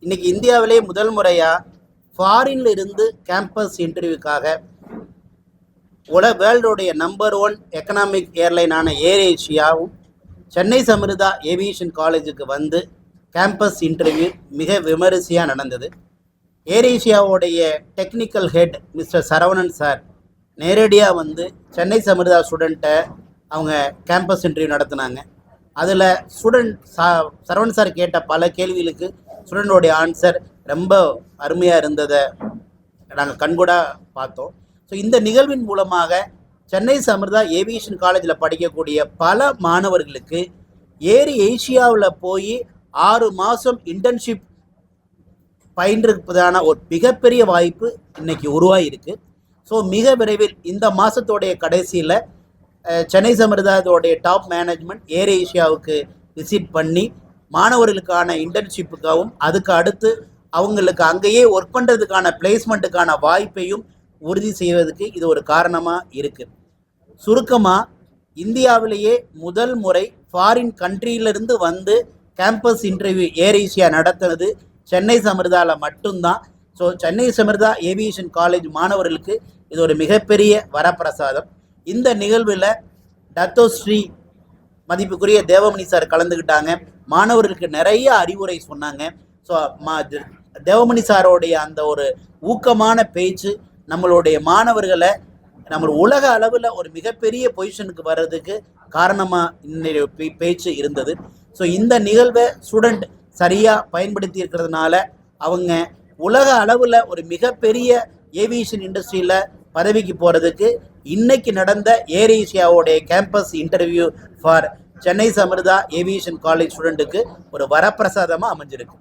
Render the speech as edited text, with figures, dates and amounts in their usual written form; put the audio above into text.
இன்னைக்கு இந்தியாவிலே முதல் முறையாக ஃபாரின்ல இருந்து கேம்பஸ் இன்டர்வியூக்காக வேர்ல்டோடைய நம்பர் 1 எக்கனாமிக் ஏர்லைனான ஏர் ஏஷியாவும் சென்னை சமிர்தா ஏவியேஷன் காலேஜுக்கு வந்து கேம்பஸ் இன்டர்வியூ மிக விமரிசையாக நடந்தது. ஏர் ஏஷியாவுடைய technical head mister Saravanan sir நேரடியாக வந்து சென்னை சமிர்தா ஸ்டூடெண்ட்டை அவங்க கேம்பஸ் இன்டர்வியூ நடத்தினாங்க. அதில் சரவணன் சார் கேட்ட பல கேள்விகளுக்கு ஸ்டூடெண்டோடைய ஆன்சர் ரொம்ப அருமையாக இருந்ததை நாங்கள் கண்கூடாக பார்த்தோம். ஸோ இந்த நிகழ்வின் மூலமாக சென்னை சமிர்தா ஏவியேஷன் காலேஜில் படிக்கக்கூடிய பல மாணவர்களுக்கு ஏர் ஏஷியாவில் போய் 6 மாதம் இன்டர்ன்ஷிப் பயின்றிருப்பதான ஒரு மிகப்பெரிய வாய்ப்பு இன்னைக்கு உருவாகிருக்கு. ஸோ மிக விரைவில் இந்த மாதத்தோடைய கடைசியில் சென்னை சமிர்தாவோடைய டாப் மேனேஜ்மெண்ட் ஏர் ஏஷியாவுக்கு விசிட் பண்ணி மாணவர்களுக்கான இன்டர்ன்ஷிப்புக்காகவும் அதுக்கு அடுத்து அவங்களுக்கு அங்கேயே ஒர்க் பண்ணுறதுக்கான பிளேஸ்மெண்ட்டுக்கான வாய்ப்பையும் உறுதி செய்வதற்கு இது ஒரு காரணமாக இருக்குது. சுருக்கமாக இந்தியாவிலேயே முதல் முறை ஃபாரின் கண்ட்ரியிலிருந்து வந்து கேம்பஸ் இன்டர்வியூ ஏர் ஏஷியா நடத்துனது சென்னை சமிர்தாவில் மட்டும்தான். So Chennai Samirtha aviation college மாணவர்களுக்கு இது ஒரு மிகப்பெரிய வரப்பிரசாதம். இந்த நிகழ்வில் டத்தோஸ்ரீ மதிப்புக்குரிய தேவமணி சார் கலந்துக்கிட்டாங்க. மாணவர்களுக்கு நிறைய அறிவுரை சொன்னாங்க. ஸோ தேவமணி சாரோடைய அந்த ஒரு ஊக்கமான பேச்சு நம்மளுடைய மாணவர்களை நம்ம உலக அளவில் ஒரு மிகப்பெரிய பொசிஷனுக்கு வர்றதுக்கு காரணமாக இந்த பேச்சு இருந்தது. ஸோ இந்த நிகழ்வை ஸ்டூடெண்ட் சரியாக பயன்படுத்தி இருக்கிறதுனால அவங்க உலக அளவில் ஒரு மிகப்பெரிய ஏவியேஷன் இண்டஸ்ட்ரியில் பதவிக்கு போகிறதுக்கு இன்னைக்கு நடந்த ஏர் ஏஷியாவோடைய campus interview for Chennai Samirtha aviation college ஸ்டூடெண்ட்டுக்கு ஒரு வரப்பிரசாதமாக அமைஞ்சிருக்கு.